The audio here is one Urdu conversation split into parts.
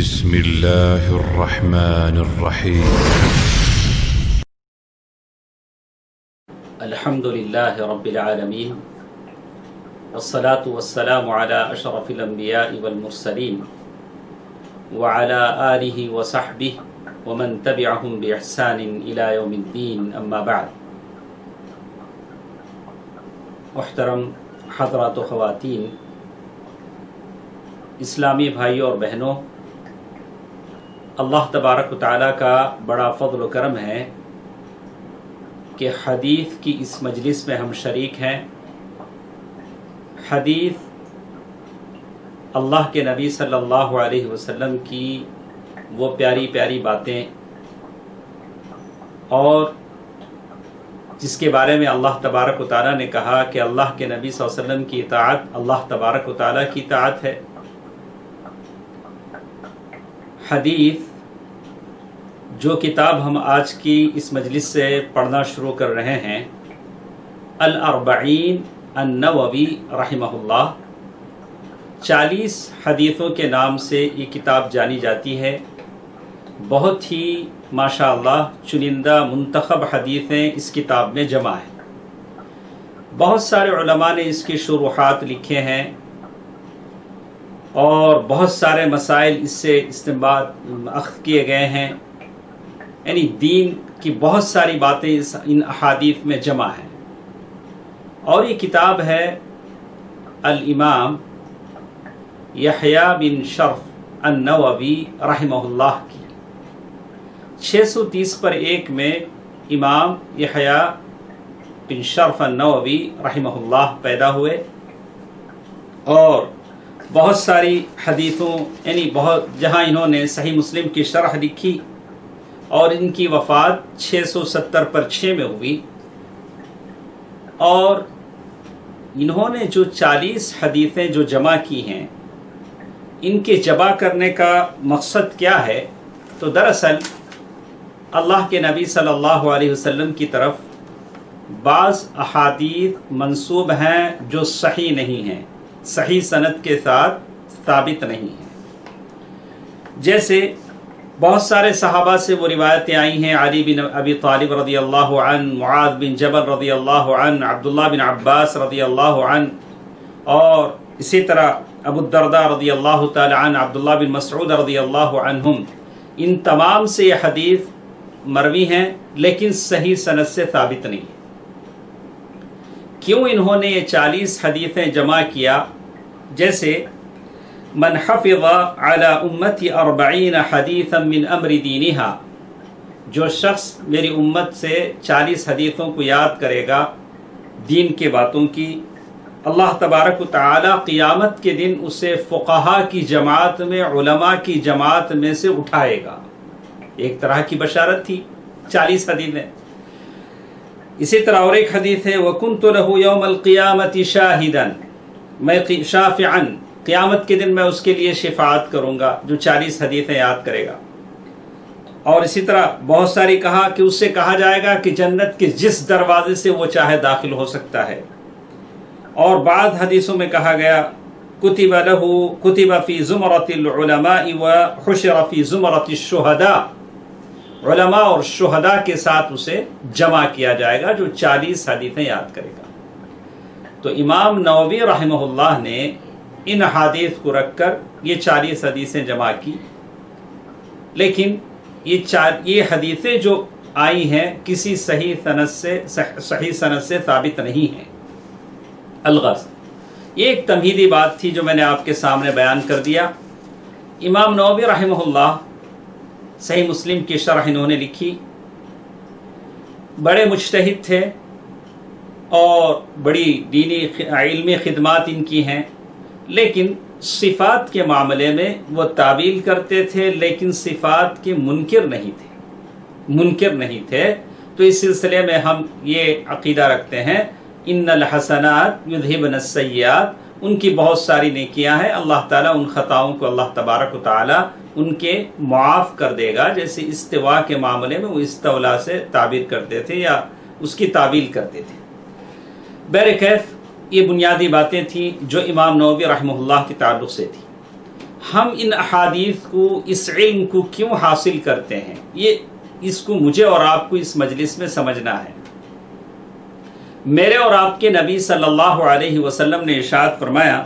بسم الله الرحمن الرحيم الحمد لله رب العالمين والصلاة والسلام على أشرف الأنبياء والمرسلين وعلى آله وصحبه ومن تبعهم بإحسان إلى يوم الدين أما بعد محترم حضرات و خواتین، اسلامی بھائیوں اور بہنوں، اللہ تبارک و تعالیٰ کا بڑا فضل و کرم ہے کہ حدیث کی اس مجلس میں ہم شریک ہیں۔ حدیث اللہ کے نبی صلی اللہ علیہ وسلم کی وہ پیاری پیاری باتیں، اور جس کے بارے میں اللہ تبارک و تعالیٰ نے کہا کہ اللہ کے نبی صلی اللہ علیہ وسلم کی اطاعت اللہ تبارک و تعالیٰ کی اطاعت ہے۔ حدیث جو کتاب ہم آج کی اس مجلس سے پڑھنا شروع کر رہے ہیں، الاربعین النووی رحمہ اللہ، 40 حدیثوں کے نام سے یہ کتاب جانی جاتی ہے۔ بہت ہی ماشاءاللہ چنندہ منتخب حدیثیں اس کتاب میں جمع ہیں۔ بہت سارے علماء نے اس کی شروحات لکھے ہیں اور بہت سارے مسائل اس سے استنباط اخذ کیے گئے ہیں، یعنی دین کی بہت ساری باتیں ان احادیث میں جمع ہیں۔ اور یہ کتاب ہے الامام یحییٰ بن شرف النووی رحمہ اللہ کی۔ 630 پر 1 میں امام یحییٰ بن شرف النووی رحمہ اللہ پیدا ہوئے، اور بہت ساری حدیثوں یعنی جہاں انہوں نے صحیح مسلم کی شرح لکھی، اور ان کی وفات 670 پر 6 میں ہوئی۔ اور انہوں نے جو 40 حدیثیں جو جمع کی ہیں، ان کے جمع کرنے کا مقصد کیا ہے؟ تو دراصل اللہ کے نبی صلی اللہ علیہ وسلم کی طرف بعض احادیث منسوب ہیں جو صحیح نہیں ہیں، صحیح سند کے ساتھ ثابت نہیں ہیں۔ جیسے بہت سارے صحابہ سے وہ روایتیں آئی ہیں، علی بن ابی طالب رضی اللہ عنہ، معاذ بن جبل رضی اللہ عنہ، عبداللہ بن عباس رضی اللہ عنہ، اور اسی طرح ابو الدرداء رضی اللہ تعالی عنہ، عبداللہ بن مسعود رضی اللہ عنہم۔ ان تمام سے یہ حدیث مروی ہیں لیکن صحیح سند سے ثابت نہیں۔ کیوں انہوں نے یہ 40 حدیثیں جمع کیا؟ جیسے من حفظ علی امتی 40 حدیثا من امر دینہا، جو شخص میری امت سے 40 حدیثوں کو یاد کرے گا دین کے باتوں کی، اللہ تبارک و تعالی قیامت کے دن اسے فقہا کی جماعت میں، علماء کی جماعت میں سے اٹھائے گا۔ ایک طرح کی بشارت تھی 40 حدیثیں۔ اسی طرح اور ایک حدیث ہے، وَكُنْتُ لَهُ يَوْمَ الْقِيَامَةِ شَاهِدًا، میں شافعاً، قیامت کے دن میں اس کے لیے شفاعت کروں گا جو 40 حدیثیں یاد کرے گا۔ اور اسی طرح بہت ساری کہا کہ اس سے کہا جائے گا کہ جنت کے جس دروازے سے وہ چاہے داخل ہو سکتا ہے۔ اور بعض حدیثوں میں کہا گیا کتب فی زمرۃ العلماء وحشر فی زمرۃ الشہداء، علماء اور شہداء کے ساتھ اسے جمع کیا جائے گا جو 40 حدیثیں یاد کرے گا۔ تو امام نووی رحمہ اللہ نے ان حدیث کو رکھ کر یہ 40 حدیثیں جمع کی، لیکن یہ حدیثیں جو آئی ہیں کسی صحیح سند سے ثابت نہیں ہیں۔ الغرض یہ ایک تمہیدی بات تھی جو میں نے آپ کے سامنے بیان کر دیا۔ امام نووی رحمہ اللہ صحیح مسلم کی شرح انہوں نے لکھی، بڑے مجتہد تھے اور بڑی دینی علمی خدمات ان کی ہیں، لیکن صفات کے معاملے میں وہ تعویل کرتے تھے، لیکن صفات کے منکر نہیں تھے۔ تو اس سلسلے میں ہم یہ عقیدہ رکھتے ہیں، ان الحسنات یذہبن السیئات، ان کی بہت ساری نیکیاں ہیں، اللہ تعالیٰ ان خطاؤں کو اللہ تبارک و تعالیٰ ان کے معاف کر دے گا۔ جیسے استوا کے معاملے میں وہ استولا سے تعبیر کرتے تھے یا اس کی تعویل کرتے تھے۔ بہرکیف یہ بنیادی باتیں تھیں جو امام نووی رحمہ اللہ کے تعلق سے تھی۔ ہم ان احادیث کو، اس علم کو کیوں حاصل کرتے ہیں، اس کو مجھے اور آپ کو اس مجلس میں سمجھنا ہے۔ میرے اور آپ کے نبی صلی اللہ علیہ وسلم نے ارشاد فرمایا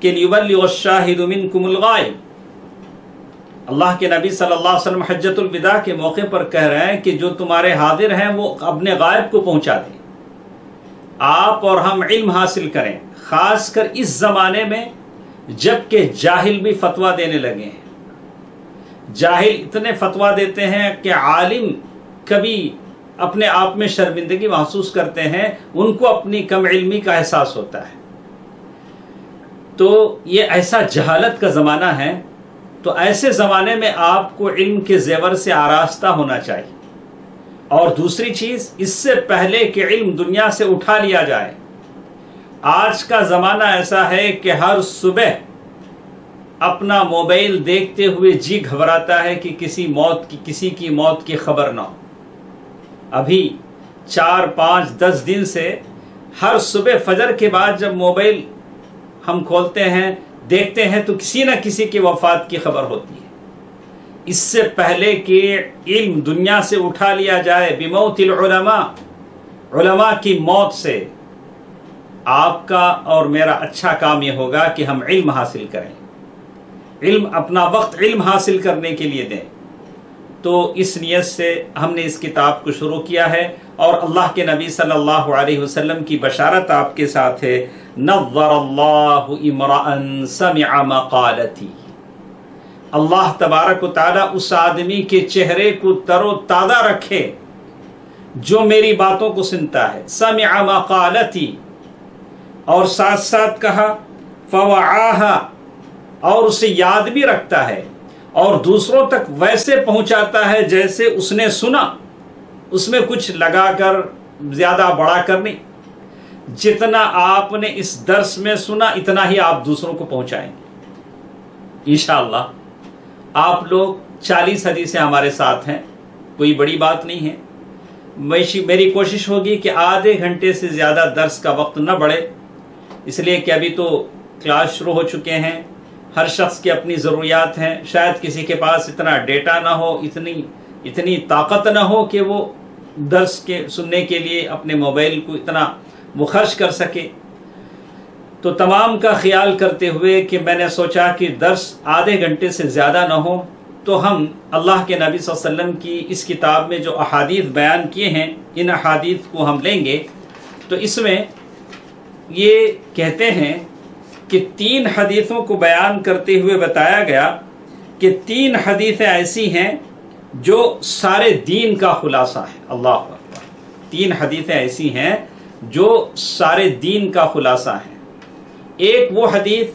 کہ لِيُبَلِّغُ الشَّاهِدُ مِنْكُمُ الْغَائِبَ۔ اللہ کے نبی صلی اللہ علیہ وسلم حجۃ الوداع کے موقع پر کہہ رہے ہیں کہ جو تمہارے حاضر ہیں وہ اپنے غائب کو پہنچا دیں۔ آپ اور ہم علم حاصل کریں، خاص کر اس زمانے میں جب کہ جاہل بھی فتویٰ دینے لگے ہیں۔ جاہل اتنے فتویٰ دیتے ہیں کہ عالم کبھی اپنے آپ میں شرمندگی محسوس کرتے ہیں، ان کو اپنی کم علمی کا احساس ہوتا ہے۔ تو یہ ایسا جہالت کا زمانہ ہے، تو ایسے زمانے میں آپ کو علم کے زیور سے آراستہ ہونا چاہیے۔ اور دوسری چیز، اس سے پہلے کہ علم دنیا سے اٹھا لیا جائے، آج کا زمانہ ایسا ہے کہ ہر صبح اپنا موبائل دیکھتے ہوئے جی گھبراتا ہے کہ کسی کی موت کی خبر نہ ہو۔ ابھی 4 5 10 دن سے ہر صبح فجر کے بعد جب موبائل ہم کھولتے ہیں دیکھتے ہیں تو کسی نہ کسی کی وفات کی خبر ہوتی ہے۔ اس سے پہلے کہ علم دنیا سے اٹھا لیا جائے، بموت العلماء، علماء کی موت سے، آپ کا اور میرا اچھا کام یہ ہوگا کہ ہم علم حاصل کریں، اپنا وقت علم حاصل کرنے کے لیے دیں۔ تو اس نیت سے ہم نے اس کتاب کو شروع کیا ہے، اور اللہ کے نبی صلی اللہ علیہ وسلم کی بشارت آپ کے ساتھ ہے، نظر اللہ امرأ سمع مقالتی۔ اللہ تبارک و تعالیٰ اس آدمی کے چہرے کو تر و تازہ رکھے جو میری باتوں کو سنتا ہے، سمع مقالتی، اور ساتھ ساتھ کہا فوعاہا، اور اسے یاد بھی رکھتا ہے اور دوسروں تک ویسے پہنچاتا ہے جیسے اس نے سنا، اس میں کچھ لگا کر زیادہ بڑھا کر نہیں۔ جتنا آپ نے اس درس میں سنا اتنا ہی آپ دوسروں کو پہنچائیں گے انشاءاللہ۔ آپ لوگ 40 حدیثیں ہمارے ساتھ ہیں، کوئی بڑی بات نہیں ہے۔ میری کوشش ہوگی کہ آدھے گھنٹے سے زیادہ درس کا وقت نہ بڑھے، اس لیے کہ ابھی تو کلاس شروع ہو چکے ہیں، ہر شخص کی اپنی ضروریات ہیں، شاید کسی کے پاس اتنا ڈیٹا نہ ہو، اتنی طاقت نہ ہو کہ وہ درس کے سننے کے لیے اپنے موبائل کو اتنا وہ خرچ کر سکے۔ تو تمام کا خیال کرتے ہوئے کہ میں نے سوچا کہ درس آدھے گھنٹے سے زیادہ نہ ہو، تو ہم اللہ کے نبی صلی اللہ علیہ وسلم کی اس کتاب میں جو احادیث بیان کیے ہیں، ان احادیث کو ہم لیں گے۔ تو اس میں یہ کہتے ہیں کہ 3 حدیثوں کو بیان کرتے ہوئے بتایا گیا کہ 3 حدیثیں ایسی ہیں جو سارے دین کا خلاصہ ہے۔ اللہ اکبر، 3 حدیثیں ایسی ہیں جو سارے دین کا خلاصہ ہیں۔ ایک وہ حدیث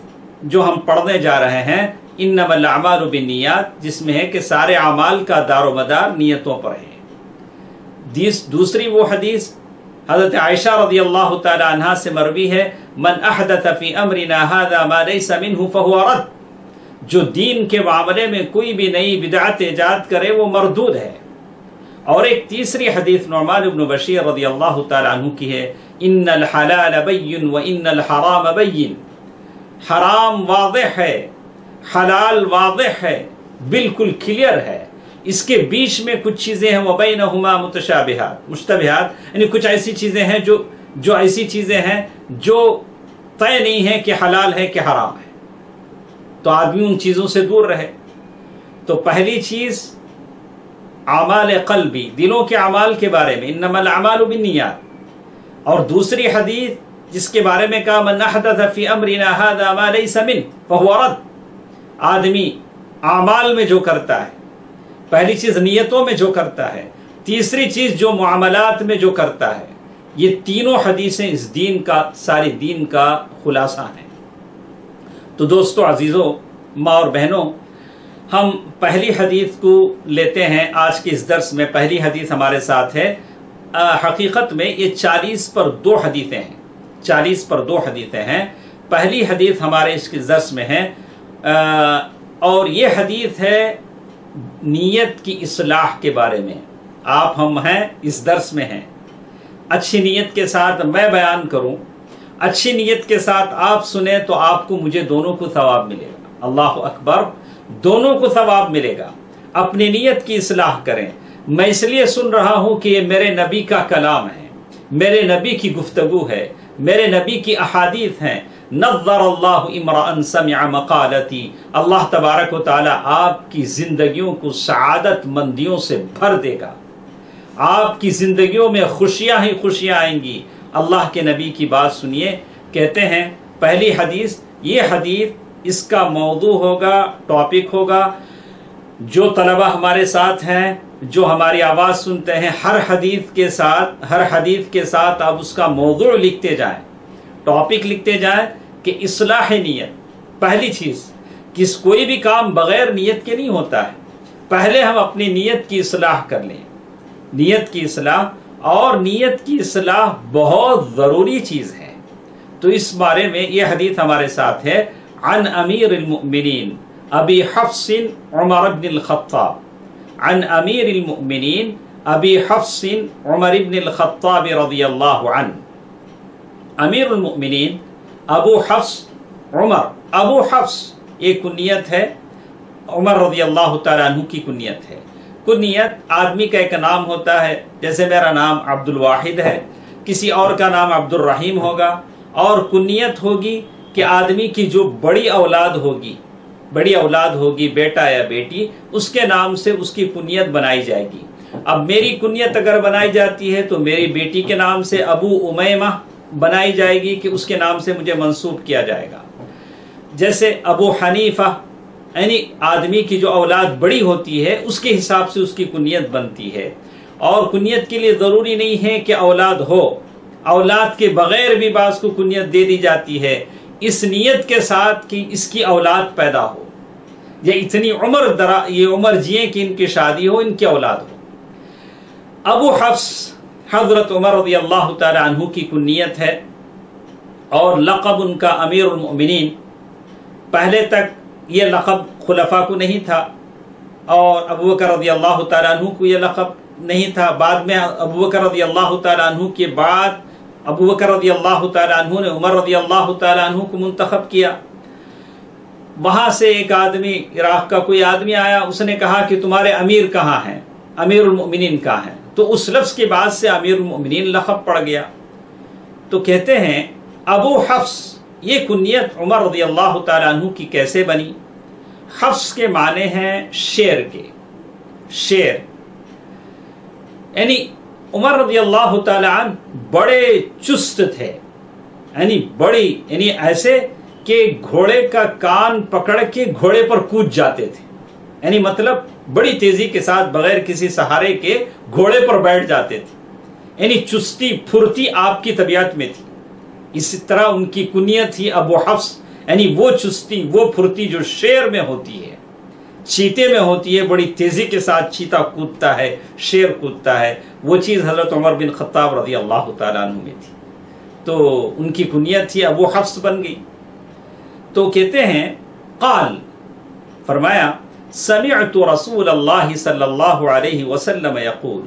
جو ہم پڑھنے جا رہے ہیں، انما الاعمال بالنیات، جس میں ہے کہ سارے اعمال کا دار و مدار نیتوں پر ہے۔ دوسری وہ حدیث حضرت عائشہ رضی اللہ تعالی عنہا سے مروی ہے، من احدث فی امرنا ھذا ما لیس منہ فہو رد، جو دین کے معاملے میں کوئی بھی نئی بدعت ایجاد کرے وہ مردود ہے۔ اور ایک تیسری حدیث نعمان بن بشیر رضی اللہ تعالی عنہ کی ہے، ان الحلال بین و ان الحرام بین، حرام واضح ہے، حلال واضح ہے، بالکل کلیئر ہے، اس کے بیچ میں کچھ چیزیں ہیں، وبینہما متشابہات، مشتبہات، یعنی کچھ ایسی چیزیں ہیں جو ایسی چیزیں ہیں جو طے نہیں ہے کہ حلال ہے کہ حرام ہے، تو آدمی ان چیزوں سے دور رہے۔ تو پہلی چیز اعمال قلبی، دلوں کے اعمال کے بارے میں، انما الاعمال بالنیات، اور دوسری حدیث جس کے بارے میں کہا من احدث فی امرنا ھذا ما لیس منہ فہو رد، آدمی اعمال میں جو کرتا ہے، پہلی چیز نیتوں میں جو کرتا ہے، تیسری چیز جو معاملات میں جو کرتا ہے، یہ تینوں حدیثیں اس دین کا، سارے دین کا خلاصہ ہیں۔ تو دوستو عزیزو، ماں اور بہنوں، ہم پہلی حدیث کو لیتے ہیں آج کے اس درس میں۔ پہلی حدیث ہمارے ساتھ ہے، حقیقت میں یہ 40 پر 2 حدیثیں ہیں، 40 پر 2 حدیثیں ہیں۔ پہلی حدیث ہمارے اس کے درس میں ہے، اور یہ حدیث ہے نیت کی اصلاح کے بارے میں۔ آپ ہم ہیں اس درس میں ہیں، اچھی نیت کے ساتھ میں بیان کروں، اچھی نیت کے ساتھ آپ سنیں تو آپ کو مجھے دونوں کو ثواب ملے گا۔ اللہ اکبر، دونوں کو ثواب ملے گا۔ اپنی نیت کی اصلاح کریں، میں اس لیے سن رہا ہوں کہ یہ میرے نبی کا کلام ہے، میرے نبی کی گفتگو ہے، میرے نبی کی احادیث ہیں۔ نظر اللہ امرأ سمع مقالتی، اللہ تبارک و تعالی آپ کی زندگیوں کو سعادت مندیوں سے بھر دے گا، آپ کی زندگیوں میں خوشیاں ہی خوشیاں آئیں گی۔ اللہ کے نبی کی بات سنیے، کہتے ہیں پہلی حدیث، یہ حدیث اس کا موضوع ہوگا، ٹاپک ہوگا۔ جو طلبہ ہمارے ساتھ ہیں، جو ہماری آواز سنتے ہیں، ہر حدیث کے ساتھ آپ اس کا موضوع لکھتے جائیں، ٹاپک لکھتے جائیں کہ اصلاح نیت۔ پہلی چیز، کوئی بھی کام بغیر نیت کے نہیں ہوتا ہے، پہلے ہم اپنی نیت کی اصلاح کر لیں، نیت کی اصلاح، اور نیت کی اصلاح بہت ضروری چیز ہے۔ تو اس بارے میں یہ حدیث ہمارے ساتھ ہے، عن امیر المؤمنین ابی حفص عمر بن الخطاب، عن امیر المؤمنین ابی حفص عمر بن الخطاب رضی اللہ عنہ۔ امیر المؤمنین ابو حفص عمر، ابو حفص ایک کنیت ہے، عمر رضی اللہ تعالیٰ عنہ کی کنیت ہے۔ کنیت آدمی کا ایک نام ہوتا ہے، جیسے میرا نام عبد الواحد ہے، کسی اور کا نام عبد الرحیم ہوگا، اور کنیت ہوگی کہ آدمی کی جو بڑی اولاد ہوگی، بیٹا یا بیٹی، اس کے نام سے اس کی کنیت بنائی جائے گی۔ اب میری کنیت اگر بنائی جاتی ہے تو میری بیٹی کے نام سے ابو امیمہ بنائی جائے گی کہ اس کے نام سے مجھے منسوب کیا جائے گا۔ جیسے ابو حنیفہ، یعنی آدمی کی جو اولاد بڑی ہوتی ہے اس کے حساب سے اس کی کنیت بنتی ہے۔ اور کنیت کے لیے ضروری نہیں ہے کہ اولاد ہو، اولاد کے بغیر بھی بعض کو کنیت دے دی جاتی ہے، اس نیت کے ساتھ کہ اس کی اولاد پیدا ہو، یا اتنی یہ عمر جیے کہ ان کی شادی ہو، ان کی اولاد ہو۔ ابو حفص حضرت عمر رضی اللہ تعالی عنہ کی کنیت ہے، اور لقب ان کا امیر المؤمنین۔ پہلے تک یہ لقب خلفاء کو نہیں تھا، اور ابو بکر رضی اللہ تعالی عنہ کو یہ لقب نہیں تھا۔ بعد میں ابو بکر رضی اللہ تعالی عنہ کے بعد ابو بکر رضی اللہ تعالی عنہ نے عمر رضی اللہ تعالی عنہ کو منتخب کیا۔ وہاں سے ایک آدمی، عراق کا کوئی آدمی آیا، اس نے کہا کہ تمہارے امیر کہاں ہیں، امیر المؤمنین کہاں ہیں؟ تو اس لفظ کے بعد سے امیر المؤمنین لقب پڑ گیا۔ تو کہتے ہیں ابو حفص، یہ کنیت عمر رضی اللہ تعالی عنہ کی کیسے بنی؟ حفص کے معنی ہیں شیر کے، شیر، یعنی عمر رضی اللہ تعالی عنہ بڑے چست تھے، یعنی ایسے کہ گھوڑے کا کان پکڑ کے گھوڑے پر کود جاتے تھے، یعنی مطلب بڑی تیزی کے ساتھ بغیر کسی سہارے کے گھوڑے پر بیٹھ جاتے تھے، یعنی چستی پھرتی آپ کی طبیعت میں تھی۔ اسی طرح ان کی کنیت تھی ابو حفص، یعنی وہ چستی، وہ پھرتی جو شیر میں ہوتی ہے، چیتے میں ہوتی ہے، بڑی تیزی کے ساتھ چیتا کودتا ہے، شیر کودتا ہے، وہ چیز حضرت عمر بن خطاب رضی اللہ تعالیٰ عنہ میں تھی۔ تو ان کی کنیت تھی، ابو حفص بن گئی۔ تو کہتے ہیں قال، فرمایا سمعت رسول اللہ صلی اللہ علیہ وسلم یقول،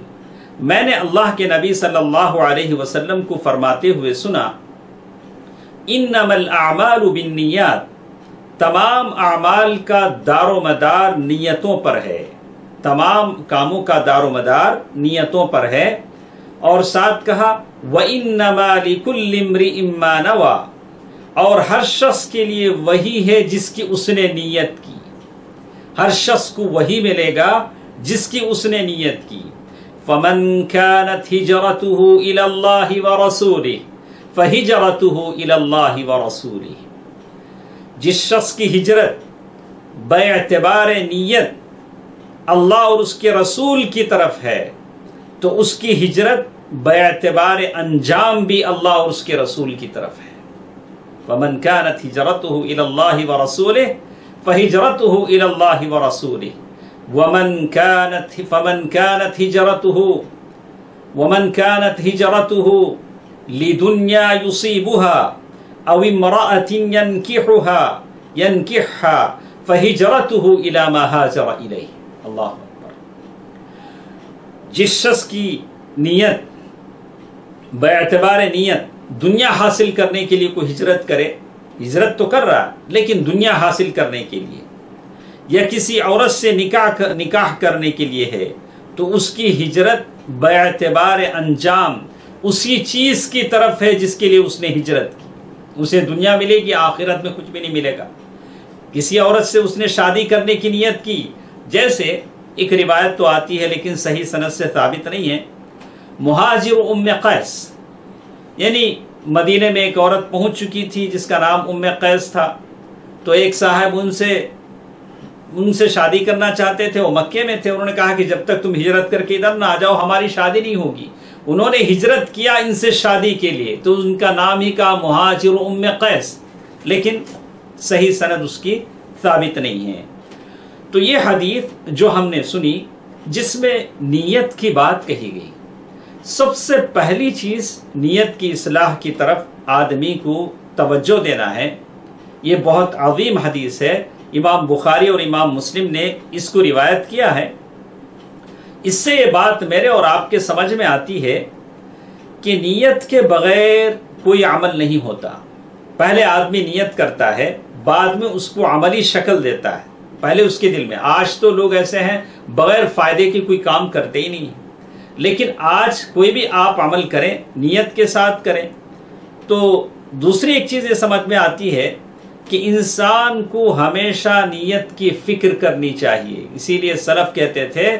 میں نے اللہ کے نبی صلی اللہ علیہ وسلم کو فرماتے ہوئے سنا، انما الاعمال بالنیات، تمام اعمال کا دار و مدار نیتوں پر ہے، تمام کاموں کا دار و مدار نیتوں پر ہے۔ اور ساتھ کہا وَإِنَّمَا لِكُلِّ امْرِئٍ مَّا نَوَىٰ، اور ہر شخص کے لیے وہی ہے جس کی اس نے نیت کی، ہر شخص کو وہی ملے گا جس کی اس نے نیت کی۔ فَمَنْ كَانَتْ هِجْرَتُهُ إِلَى اللَّهِ وَرَسُولِهِ فَهِجْرَتُهُ إِلَى اللَّهِ وَرَسُولِهِ، جس شخص کی ہجرت بے اعتبار نیت اللہ اور اس کے رسول کی طرف ہے، تو اس کی ہجرت بے اعتبار انجام بھی اللہ اور اس کے رسول کی طرف ہے۔ فَمَنْ كَانَتْ هِجْرَتُهُ إِلَى اللَّهِ وَرَسُولِهِ فَهِجْرَتُهُ إِلَى اللَّهِ وَرَسُولِهِ فَمَنْ كَانَتْ هِجْرَتُهُ لِدُنْيَا يُصِيبُهَا أَوْ امْرَأَةٍ يَنْكِحُهَا فَهِجْرَتُهُ إِلَى مَا هَاجَرَ إِلَيْهِ۔ اللہ اکبر۔ جس شخص کی نیت بے اعتبار نیت دنیا حاصل کرنے کے لیے کوئی ہجرت کرے، ہجرت تو کر رہا لیکن دنیا حاصل کرنے کے لیے، یا کسی عورت سے نکاح کرنے کے لیے ہے، تو اس کی ہجرت باعتبار انجام اسی چیز کی طرف ہے جس کے لیے اس نے ہجرت کی. اسے دنیا ملے گی، آخرت میں کچھ بھی نہیں ملے گا. کسی عورت سے اس نے شادی کرنے کی نیت کی، جیسے ایک روایت تو آتی ہے لیکن صحیح سند سے ثابت نہیں ہے، مہاجر ام قیس، یعنی مدینے میں ایک عورت پہنچ چکی تھی جس کا نام ام قیس تھا، تو ایک صاحب ان سے شادی کرنا چاہتے تھے. وہ مکے میں تھے. انہوں نے کہا کہ جب تک تم ہجرت کر کے ادھر نہ آ جاؤ ہماری شادی نہیں ہوگی. انہوں نے ہجرت کیا ان سے شادی کے لیے، تو ان کا نام ہی کا مہاجر ام قیس، لیکن صحیح سند اس کی ثابت نہیں ہے. تو یہ حدیث جو ہم نے سنی جس میں نیت کی بات کہی گئی، سب سے پہلی چیز نیت کی اصلاح کی طرف آدمی کو توجہ دینا ہے. یہ بہت عظیم حدیث ہے. امام بخاری اور امام مسلم نے اس کو روایت کیا ہے. اس سے یہ بات میرے اور آپ کے سمجھ میں آتی ہے کہ نیت کے بغیر کوئی عمل نہیں ہوتا. پہلے آدمی نیت کرتا ہے، بعد میں اس کو عملی شکل دیتا ہے. پہلے اس کے دل میں. آج تو لوگ ایسے ہیں بغیر فائدے کی کوئی کام کرتے ہی نہیں، لیکن آج کوئی بھی آپ عمل کریں نیت کے ساتھ کریں. تو دوسری ایک چیز یہ سمجھ میں آتی ہے کہ انسان کو ہمیشہ نیت کی فکر کرنی چاہیے. اسی لیے سلف کہتے تھے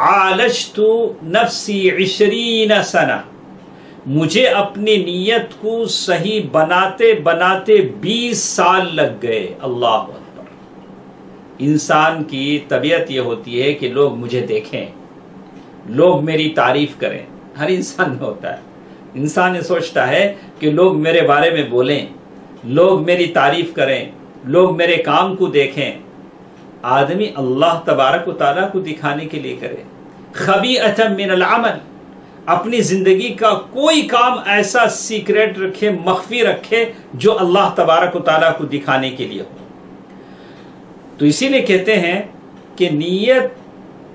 عالجت نفسی 20 سنہ، مجھے اپنی نیت کو صحیح بناتے بناتے 20 سال لگ گئے. اللہ اکبر. انسان کی طبیعت یہ ہوتی ہے کہ لوگ مجھے دیکھیں، لوگ میری تعریف کریں. ہر انسان میں ہوتا ہے. انسان یہ سوچتا ہے کہ لوگ میرے بارے میں بولیں، لوگ میری تعریف کریں، لوگ میرے کام کو دیکھیں. آدمی اللہ تبارک و تعالیٰ کو دکھانے کے لیے کرے. خبیئۃ من العمل، اپنی زندگی کا کوئی کام ایسا سیکریٹ رکھے، مخفی رکھے جو اللہ تبارک و تعالیٰ کو دکھانے کے لیے ہو. تو اسی لیے کہتے ہیں کہ نیت،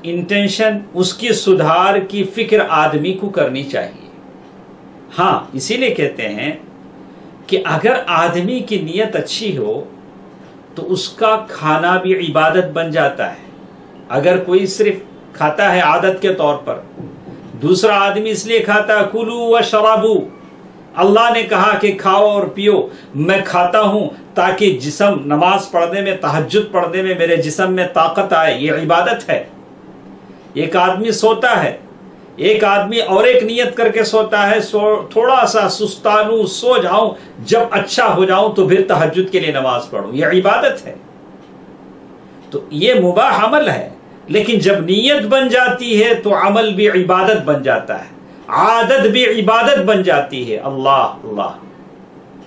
انٹینشن، اس کی سدھار کی فکر آدمی کو کرنی چاہیے. ہاں اسی لیے کہتے ہیں کہ اگر آدمی کی نیت اچھی ہو تو اس کا کھانا بھی عبادت بن جاتا ہے. اگر کوئی صرف کھاتا ہے عادت کے طور پر، دوسرا آدمی اس لیے کھاتا ہے کلو و شرابو، اللہ نے کہا کہ کھاؤ اور پیو، میں کھاتا ہوں تاکہ جسم نماز پڑھنے میں، تہجد پڑھنے میں میرے جسم میں طاقت آئے، یہ عبادت ہے. ایک آدمی سوتا ہے، ایک آدمی اور ایک نیت کر کے سوتا ہے، تھوڑا سا سستانو سو جاؤں، جب اچھا ہو جاؤں تو پھر تہجد کے لیے نماز پڑھوں، یہ عبادت ہے. تو یہ مباح عمل ہے، لیکن جب نیت بن جاتی ہے تو عمل بھی عبادت بن جاتا ہے، عادت بھی عبادت بن جاتی ہے. اللہ اللہ.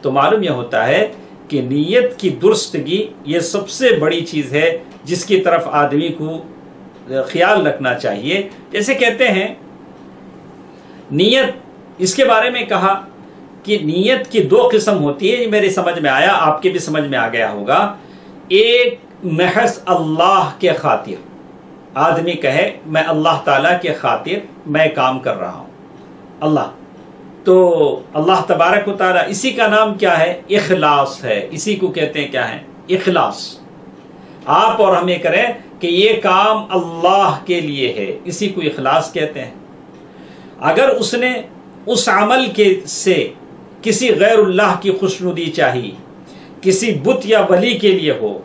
تو معلوم یہ ہوتا ہے کہ نیت کی درستگی یہ سب سے بڑی چیز ہے جس کی طرف آدمی کو خیال رکھنا چاہیے. جیسے کہتے ہیں نیت، اس کے بارے میں کہا کہ نیت کی 2 قسم ہوتی ہے. یہ میرے سمجھ میں آیا، آپ کے بھی سمجھ میں آ گیا ہوگا. ایک محض اللہ کے خاطر، آدمی کہے میں اللہ تعالیٰ کے خاطر میں کام کر رہا ہوں. اللہ تو اللہ تبارک و تعالیٰ، اسی کا نام کیا ہے؟ اخلاص ہے. اسی کو کہتے ہیں کیا ہے؟ اخلاص. آپ اور ہمیں کریں کہ یہ کام اللہ کے لیے ہے، اسی کو اخلاص کہتے ہیں. اگر اس نے اس عمل سے کسی غیر اللہ کی خوشنودی چاہی، کسی بت یا ولی کے لیے ہو،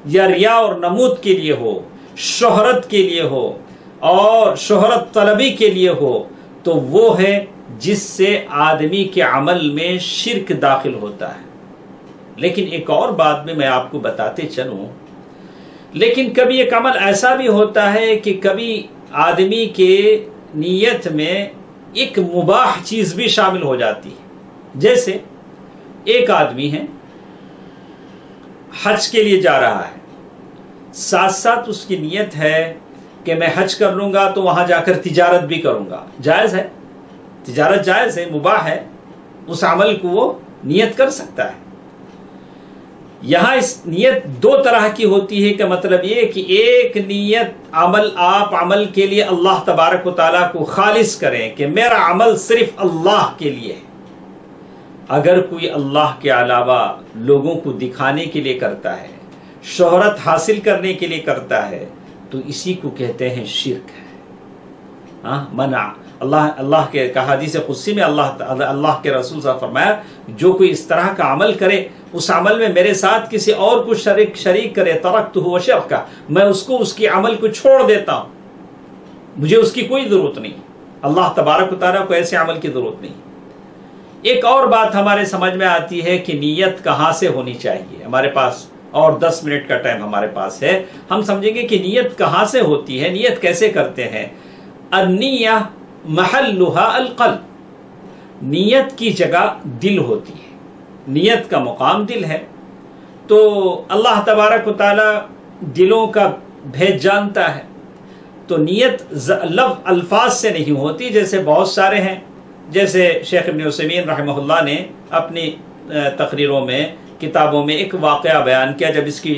یا ریا اور نمود کے لیے ہو، شہرت کے لیے ہو اور شہرت طلبی کے لیے ہو، تو وہ ہے جس سے آدمی کے عمل میں شرک داخل ہوتا ہے. لیکن ایک اور بات میں آپ کو بتاتے چلوں، لیکن کبھی ایک عمل ایسا بھی ہوتا ہے کہ کبھی آدمی کے نیت میں ایک مباح چیز بھی شامل ہو جاتی ہے. جیسے ایک آدمی ہے حج کے لیے جا رہا ہے، ساتھ ساتھ اس کی نیت ہے کہ میں حج کر لوں گا تو وہاں جا کر تجارت بھی کروں گا. جائز ہے، تجارت جائز ہے، مباح ہے، اس عمل کو وہ نیت کر سکتا ہے. یہاں اس نیت 2 طرح کی ہوتی ہے. کا مطلب یہ کہ ایک نیت عمل، آپ عمل کے لیے اللہ تبارک و تعالیٰ کو خالص کریں کہ میرا عمل صرف اللہ کے لیے ہے. اگر کوئی اللہ کے علاوہ لوگوں کو دکھانے کے لیے کرتا ہے، شہرت حاصل کرنے کے لیے کرتا ہے، تو اسی کو کہتے ہیں شرک ہے۔ منع اللہ کے حدیث قدسی میں اللہ کے رسول صاحب فرمایا، جو کوئی اس طرح کا عمل کرے، اس عمل میں میرے ساتھ کسی اور کو شریک کرے، ترکتہ وشرکہ، میں اس کو اس کی عمل کو چھوڑ دیتا ہوں، مجھے اس کی کوئی ضرورت نہیں۔ اللہ تبارک و تعالیٰ کو ایسے عمل کی ضرورت نہیں۔ ایک اور بات ہمارے سمجھ میں آتی ہے کہ نیت کہاں سے ہونی چاہیے۔ ہمارے پاس اور 10 منٹ کا ٹائم ہمارے پاس ہے، ہم سمجھیں گے کہ نیت کہاں سے ہوتی ہے، نیت کیسے کرتے ہیں۔ النیہ محلھا القلب، نیت کی جگہ دل ہوتی ہے، نیت کا مقام دل ہے۔ تو اللہ تبارک و تعالی دلوں کا بھید جانتا ہے، تو نیت الفاظ سے نہیں ہوتی، جیسے بہت سارے ہیں، جیسے شیخ ابن عثیمین رحمہ اللہ نے اپنی تقریروں میں، کتابوں میں ایک واقعہ بیان کیا۔ جب اس کی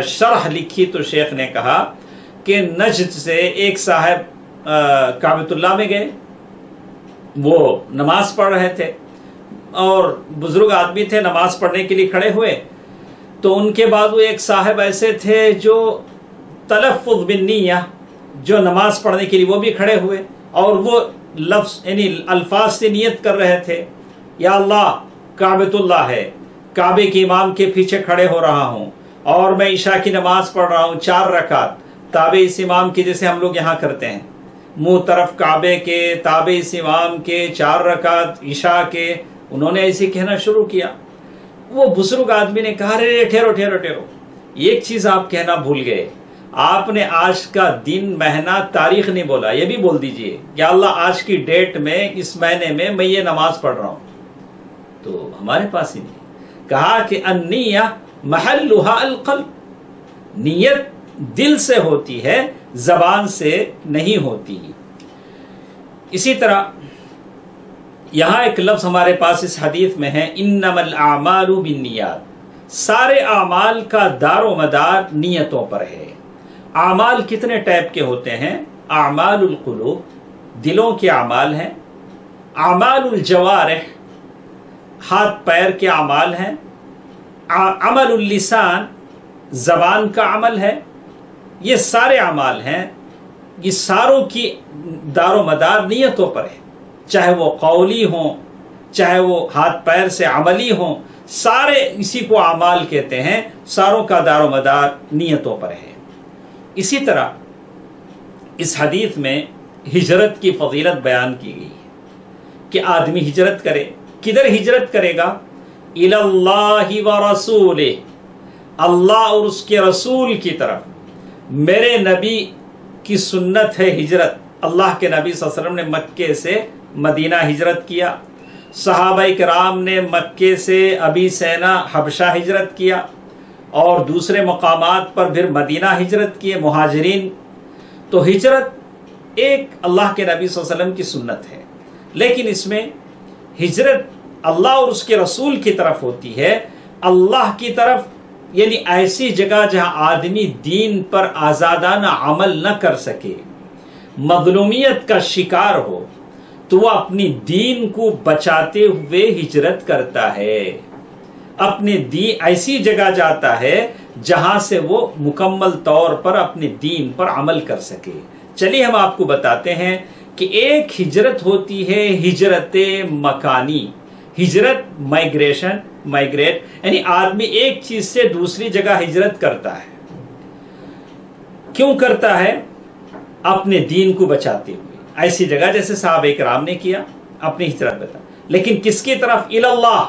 شرح لکھی تو شیخ نے کہا کہ نجد سے ایک صاحب کعبۃ اللہ میں گئے، وہ نماز پڑھ رہے تھے اور بزرگ آدمی تھے، نماز پڑھنے کے لیے کھڑے ہوئے، تو ان کے بازو ایک صاحب ایسے تھے جو تلفظ بالنیہ، جو نماز پڑھنے کے لیے وہ بھی کھڑے ہوئے، اور وہ لفظ یعنی الفاظ سے نیت کر رہے تھے، یا اللہ کعبۃ اللہ ہے، کعبے کے امام کے پیچھے کھڑے ہو رہا ہوں اور میں عشاء کی نماز پڑھ رہا ہوں 4 رکعت تابع اس امام کی، جیسے ہم لوگ یہاں کرتے ہیں، منہ طرف کعبے کے، تابع اس امام کے، 4 رکعت عشاء کے۔ انہوں نے ایسے کہنا شروع کیا۔ وہ بزرگ آدمی نے کہا، رے ٹھہرو ٹھہرو ٹھہرو، ایک چیز آپ کہنا بھول گئے، آپ نے آج کا دن، مہینہ، تاریخ نہیں بولا، یہ بھی بول دیجئے کہ اللہ آج کی ڈیٹ میں، اس مہینے میں یہ نماز پڑھ رہا ہوں۔ تو ہمارے پاس ہی نہیں، کہا کہ النیہ محلھا القلب، نیت دل سے ہوتی ہے، زبان سے نہیں ہوتی۔ اسی طرح یہاں ایک لفظ ہمارے پاس اس حدیث میں ہے، انما الاعمال بالنیات، سارے اعمال کا دار و مدار نیتوں پر ہے۔ اعمال کتنے ٹائپ کے ہوتے ہیں؟ اعمال القلوب، دلوں کے اعمال ہیں، اعمال الجوارح، ہاتھ پیر کے اعمال ہیں، عمل اللسان، زبان کا عمل ہے۔ یہ سارے اعمال ہیں، یہ ساروں کی دار و مدار نیتوں پر ہے، چاہے وہ قولی ہوں، چاہے وہ ہاتھ پیر سے عملی ہوں، سارے اسی کو اعمال کہتے ہیں، ساروں کا دار و مدار نیتوں پر ہے۔ اسی طرح اس حدیث میں ہجرت کی فضیلت بیان کی گئی ہے کہ آدمی ہجرت کرے، کدھر ہجرت کرے گا؟ الی اللہ ورسولہ، اللہ اور اس کے رسول کی طرف۔ میرے نبی کی سنت ہے ہجرت۔ اللہ کے نبی صلی اللہ علیہ وسلم نے مکے سے مدینہ ہجرت کیا، صحابہ کرام نے مکے سے ابی سینا حبشہ ہجرت کیا، اور دوسرے مقامات پر پھر مدینہ ہجرت کیے مہاجرین۔ تو ہجرت ایک اللہ کے نبی صلی اللہ علیہ وسلم کی سنت ہے، لیکن اس میں ہجرت اللہ اور اس کے رسول کی طرف ہوتی ہے، اللہ کی طرف، یعنی ایسی جگہ جہاں آدمی دین پر آزادانہ عمل نہ کر سکے، مظلومیت کا شکار ہو، تو وہ اپنی دین کو بچاتے ہوئے ہجرت کرتا ہے، اپنے دین ایسی جگہ جاتا ہے جہاں سے وہ مکمل طور پر اپنے دین پر عمل کر سکے۔ چلیے ہم آپ کو بتاتے ہیں کہ ایک ہجرت ہوتی ہے ہجرت مکانی، ہجرت مائگریٹ، یعنی آدمی ایک چیز سے دوسری جگہ ہجرت کرتا ہے۔ کیوں کرتا ہے؟ اپنے دین کو بچاتے ہوئے، ایسی جگہ جیسے صحابہ کرام نے کیا، اپنی ہجرت بتا۔ لیکن کس کی طرف؟ الی اللہ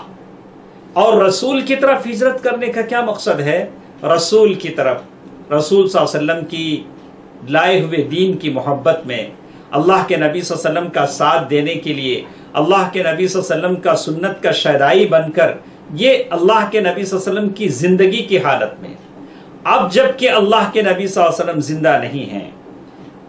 اور رسول کی طرف ہجرت کرنے کا کیا مقصد ہے؟ رسول کی طرف، رسول صلی اللہ علیہ وسلم کی لائے ہوئے دین کی محبت میں، اللہ کے نبی صلی اللہ علیہ وسلم کا ساتھ دینے کے لیے، اللہ کے نبی صلی اللہ علیہ وسلم کا سنت کا شیدائی بن کر، یہ اللہ کے نبی صلی اللہ علیہ وسلم کی زندگی کی حالت میں۔ اب جب کہ اللہ کے نبی صلی اللہ علیہ وسلم زندہ نہیں ہیں،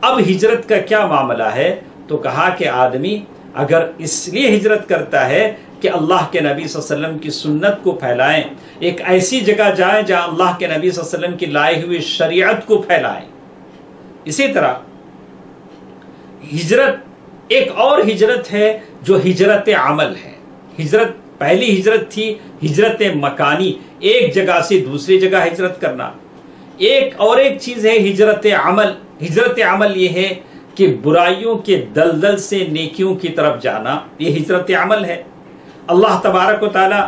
اب ہجرت کا کیا معاملہ ہے؟ تو کہا کہ آدمی اگر اس لیے ہجرت کرتا ہے کہ اللہ کے نبی صلی اللہ علیہ وسلم کی سنت کو پھیلائیں، ایک ایسی جگہ جائیں جہاں اللہ کے نبی صلی اللہ علیہ وسلم کی لائی ہوئی شریعت کو پھیلائیں۔ اسی طرح ہجرت ایک اور ہجرت ہے جو ہجرت عمل ہے۔ ہجرت پہلی ہجرت تھی ہجرت مکانی، ایک جگہ سے دوسری جگہ ہجرت کرنا. ایک چیز ہے ہجرت عمل. ہجرت عمل یہ ہے کہ برائیوں کے دلدل سے نیکیوں کی طرف جانا، یہ ہجرت عمل ہے. اللہ تبارک و تعالی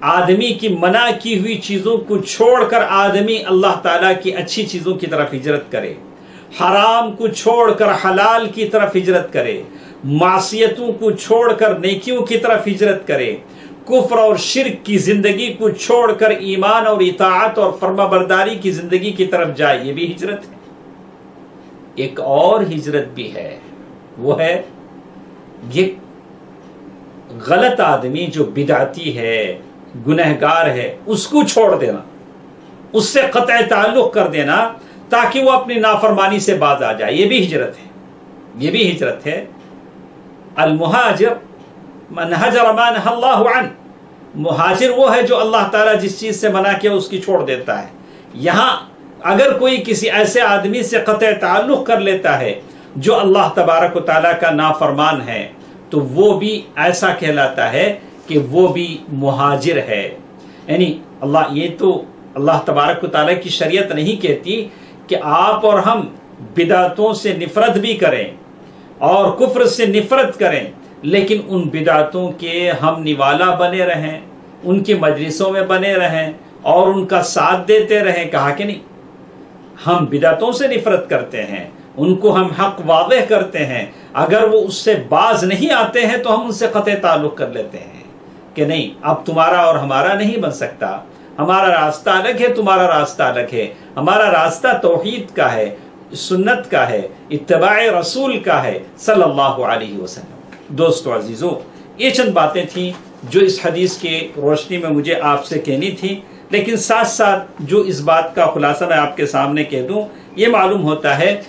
آدمی کی منع کی ہوئی چیزوں کو چھوڑ کر آدمی اللہ تعالیٰ کی اچھی چیزوں کی طرف ہجرت کرے، حرام کو چھوڑ کر حلال کی طرف ہجرت کرے، معصیتوں کو چھوڑ کر نیکیوں کی طرف ہجرت کرے، کفر اور شرک کی زندگی کو چھوڑ کر ایمان اور اطاعت اور فرما برداری کی زندگی کی طرف جائے، یہ بھی ہجرت ہے. ایک اور ہجرت بھی ہے، وہ ہے یہ غلط آدمی جو بدعتی ہے، گنہگار ہے، اس کو چھوڑ دینا، اس سے قطع تعلق کر دینا تاکہ وہ اپنی نافرمانی سے باز آ جائے. یہ بھی ہجرت ہے، یہ بھی ہجرت ہے. المہاجر من ہجر ما نہی اللہ عنہ، مہاجر وہ ہے جو اللہ تعالیٰ جس چیز سے منع کیا اس کی چھوڑ دیتا ہے. یہاں اگر کوئی کسی ایسے آدمی سے قطع تعلق کر لیتا ہے جو اللہ تبارک و تعالیٰ کا نافرمان ہے تو وہ بھی ایسا کہلاتا ہے کہ وہ بھی مہاجر ہے. یعنی یہ تو اللہ تبارک و تعالیٰ کی شریعت نہیں کہتی کہ آپ اور ہم بدعتوں سے نفرت بھی کریں اور کفر سے نفرت کریں، لیکن ان بدعتوں کے ہم نوالا بنے رہیں، ان کی مجلسوں میں بنے رہیں اور ان کا ساتھ دیتے رہیں. کہا کہ نہیں، ہم بدعتوں سے نفرت کرتے ہیں، ان کو ہم حق واضح کرتے ہیں، اگر وہ اس سے باز نہیں آتے ہیں تو ہم ان سے قطع تعلق کر لیتے ہیں کہ نہیں، اب تمہارا اور ہمارا نہیں بن سکتا، ہمارا راستہ الگ ہے، تمہارا راستہ الگ ہے، ہمارا راستہ توحید کا ہے، سنت کا ہے، اتباع رسول کا ہے صلی اللہ علیہ وسلم. دوستو عزیزو، یہ چند باتیں تھیں جو اس حدیث کے روشنی میں مجھے آپ سے کہنی تھی، لیکن ساتھ ساتھ جو اس بات کا خلاصہ میں آپ کے سامنے کہہ دوں، یہ معلوم ہوتا ہے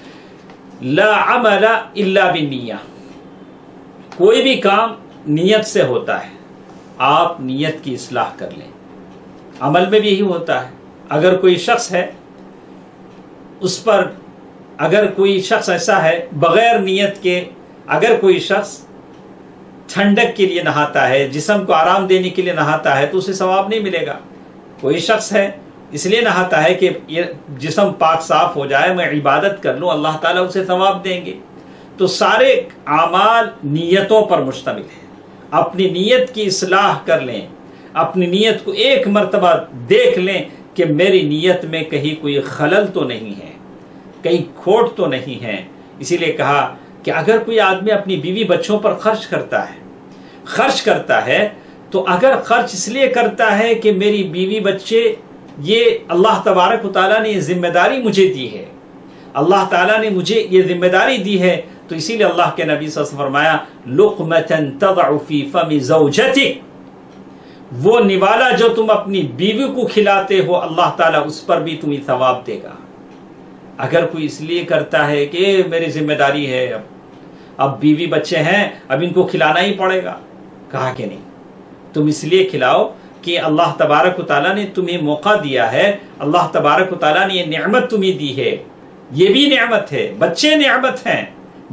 لا عمل الا بالنیہ، کوئی بھی کام نیت سے ہوتا ہے. آپ نیت کی اصلاح کر لیں. عمل میں بھی یہی ہوتا ہے. اگر کوئی شخص ہے، اس پر اگر کوئی شخص ایسا ہے بغیر نیت کے، اگر کوئی شخص ٹھنڈک کے لیے نہاتا ہے، جسم کو آرام دینے کے لیے نہاتا ہے تو اسے ثواب نہیں ملے گا. کوئی شخص ہے اس لیے نہاتا ہے کہ یہ جسم پاک صاف ہو جائے، میں عبادت کر لوں، اللہ تعالیٰ اسے ثواب دیں گے. تو سارے اعمال نیتوں پر مشتمل ہیں. اپنی نیت کی اصلاح کر لیں، اپنی نیت کو ایک مرتبہ دیکھ لیں کہ میری نیت میں کہیں کوئی خلل تو نہیں ہے، کہیں کھوٹ تو نہیں ہے. اسی لیے کہا کہ اگر کوئی آدمی اپنی بیوی بچوں پر خرچ کرتا ہے تو اگر خرچ اس لیے کرتا ہے کہ میری بیوی بچے، یہ اللہ تبارک و تعالیٰ نے یہ ذمہ داری مجھے دی ہے، اللہ تعالیٰ نے مجھے یہ ذمہ داری دی ہے، تو اسی لیے اللہ کے نبی صلی اللہ علیہ وسلم فرمایا لقمۃ تضع فی فم زوجتک، وہ نوالا جو تم اپنی بیوی کو کھلاتے ہو اللہ تعالیٰ اس پر بھی تمہیں ثواب دے گا. اگر کوئی اس لیے کرتا ہے کہ میری ذمہ داری ہے، اب بیوی بچے ہیں، اب ان کو کھلانا ہی پڑے گا، کہا کہ نہیں، تم اس لیے کھلاؤ کہ اللہ تبارک و تعالیٰ نے تمہیں موقع دیا ہے، اللہ تبارک و تعالیٰ نے یہ نعمت تمہیں دی ہے، یہ بھی نعمت ہے، بچے نعمت ہیں،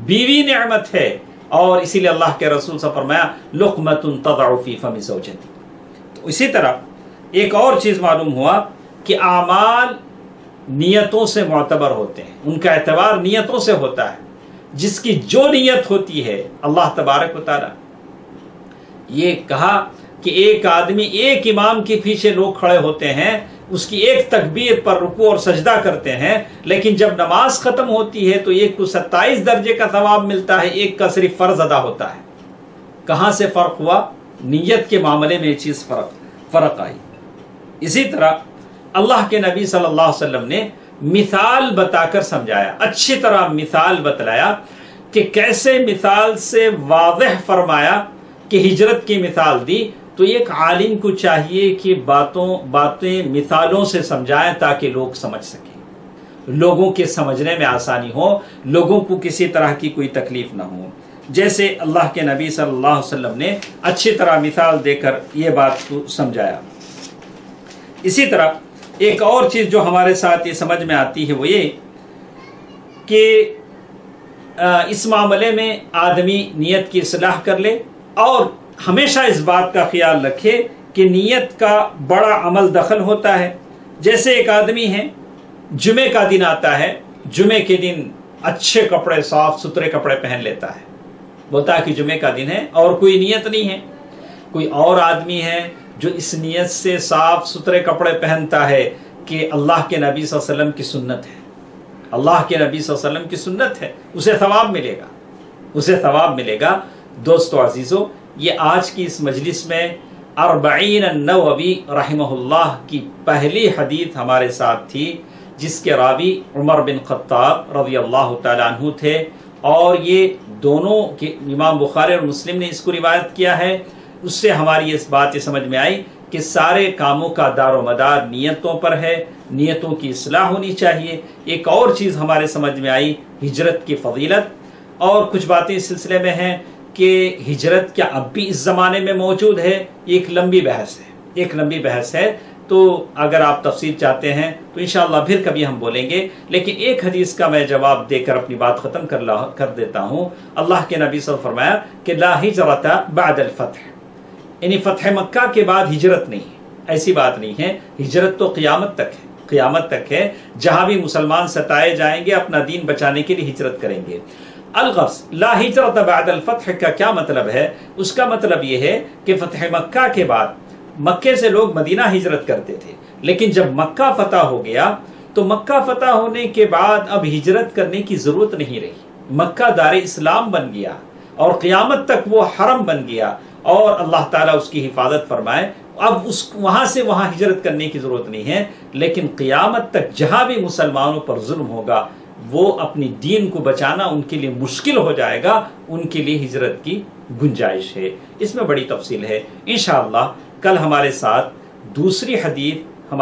بیوی نعمت ہے. اور اسی لیے اللہ کے رسول سے فرمایا لقمۃ تضع فی فم زوجتک. تو اسی طرح ایک اور چیز معلوم ہوا کہ اعمال نیتوں سے معتبر ہوتے ہیں، ان کا اعتبار نیتوں سے ہوتا ہے. جس کی جو نیت ہوتی ہے اللہ تبارک و تعالیٰ، یہ کہا کہ ایک آدمی، ایک امام کے پیچھے لوگ کھڑے ہوتے ہیں، اس کی ایک تکبیر پر رکوع اور سجدہ کرتے ہیں، لیکن جب نماز ختم ہوتی ہے تو ایک کو 27 درجے کا ثواب ملتا ہے، ایک کا صرف فرض ادا ہوتا ہے. کہاں سے فرق ہوا؟ نیت کے معاملے میں یہ چیز فرق آئی. اسی طرح اللہ کے نبی صلی اللہ علیہ وسلم نے مثال بتا کر سمجھایا، اچھی طرح مثال بتلایا کہ کیسے مثال سے واضح فرمایا کہ ہجرت کی مثال دی. تو ایک عالم کو چاہیے کہ باتیں مثالوں سے سمجھائیں تاکہ لوگ سمجھ سکیں، لوگوں کے سمجھنے میں آسانی ہو، لوگوں کو کسی طرح کی کوئی تکلیف نہ ہو. جیسے اللہ کے نبی صلی اللہ علیہ وسلم نے اچھی طرح مثال دے کر یہ بات کو سمجھایا. اسی طرح ایک اور چیز جو ہمارے ساتھ یہ سمجھ میں آتی ہے وہ یہ کہ اس معاملے میں آدمی نیت کی اصلاح کر لے اور ہمیشہ اس بات کا خیال رکھے کہ نیت کا بڑا عمل دخل ہوتا ہے. جیسے ایک آدمی ہے، جمعے کا دن آتا ہے، جمعے کے دن اچھے کپڑے، صاف ستھرے کپڑے پہن لیتا ہے، بولتا ہے کہ جمعے کا دن ہے اور کوئی نیت نہیں ہے. کوئی اور آدمی ہے جو اس نیت سے صاف ستھرے کپڑے پہنتا ہے کہ اللہ کے نبی صلی اللہ علیہ وسلم کی سنت ہے، اللہ کے نبی صلی اللہ علیہ وسلم کی سنت ہے، اسے ثواب ملے گا، اسے ثواب ملے گا. دوستو عزیزو، یہ آج کی اس مجلس میں 40 النووی رحمہ اللہ کی پہلی حدیث ہمارے ساتھ تھی، جس کے راوی عمر بن خطاب رضی اللہ تعالیٰ عنہ تھے، اور یہ دونوں امام بخاری اور مسلم نے اس کو روایت کیا ہے. اس سے ہماری اس بات یہ سمجھ میں آئی کہ سارے کاموں کا دار و مدار نیتوں پر ہے، نیتوں کی اصلاح ہونی چاہیے. ایک اور چیز ہمارے سمجھ میں آئی، ہجرت کی فضیلت، اور کچھ باتیں اس سلسلے میں ہیں کہ ہجرت کیا اب بھی اس زمانے میں موجود ہے. ایک لمبی بحث ہے، تو اگر آپ تفصیل چاہتے ہیں تو انشاءاللہ پھر کبھی ہم بولیں گے. لیکن ایک حدیث کا میں جواب دے کر اپنی بات ختم کر دیتا ہوں. اللہ کے نبی صلی اللہ علیہ وسلم فرمایا کہ لا ہجرت بعد الفتح، یعنی فتح مکہ کے بعد ہجرت نہیں ہے. ایسی بات نہیں ہے، ہجرت تو قیامت تک ہے. جہاں بھی مسلمان ستائے جائیں گے اپنا دین بچانے کے لیے ہجرت کریں گے. الغرض لا ہجرت بعد الفتح کا کیا مطلب ہے؟ اس کا مطلب یہ ہے کہ فتح مکہ کے بعد مکے سے لوگ مدینہ ہجرت کرتے تھے، لیکن جب مکہ فتح ہو گیا تو مکہ فتح ہونے کے بعد اب ہجرت کرنے کی ضرورت نہیں رہی. مکہ دار اسلام بن گیا اور قیامت تک وہ حرم بن گیا، اور اللہ تعالیٰ اس کی حفاظت فرمائے. اب وہاں سے وہاں ہجرت کرنے کی ضرورت نہیں ہے، لیکن قیامت تک جہاں بھی مسلمانوں پر ظلم ہوگا وہ اپنی دین کو بچانا ان کے لیے مشکل ہو جائے گا، ان کے لیے ہجرت کی گنجائش ہے. اس میں بڑی تفصیل ہے. انشاءاللہ کل ہمارے ساتھ دوسری حدیث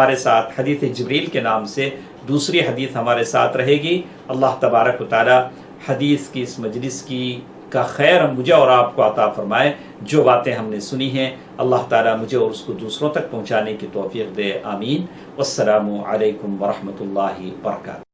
حدیث جبریل کے نام سے دوسری حدیث ہمارے ساتھ رہے گی. اللہ تبارک و تعالی حدیث کی اس مجلس کا خیر مجھے اور آپ کو عطا فرمائے. جو باتیں ہم نے سنی ہیں اللہ تعالیٰ مجھے اور اس کو دوسروں تک پہنچانے کی توفیق دے. آمین. والسلام علیکم ورحمۃ اللہ وبرکاتہ.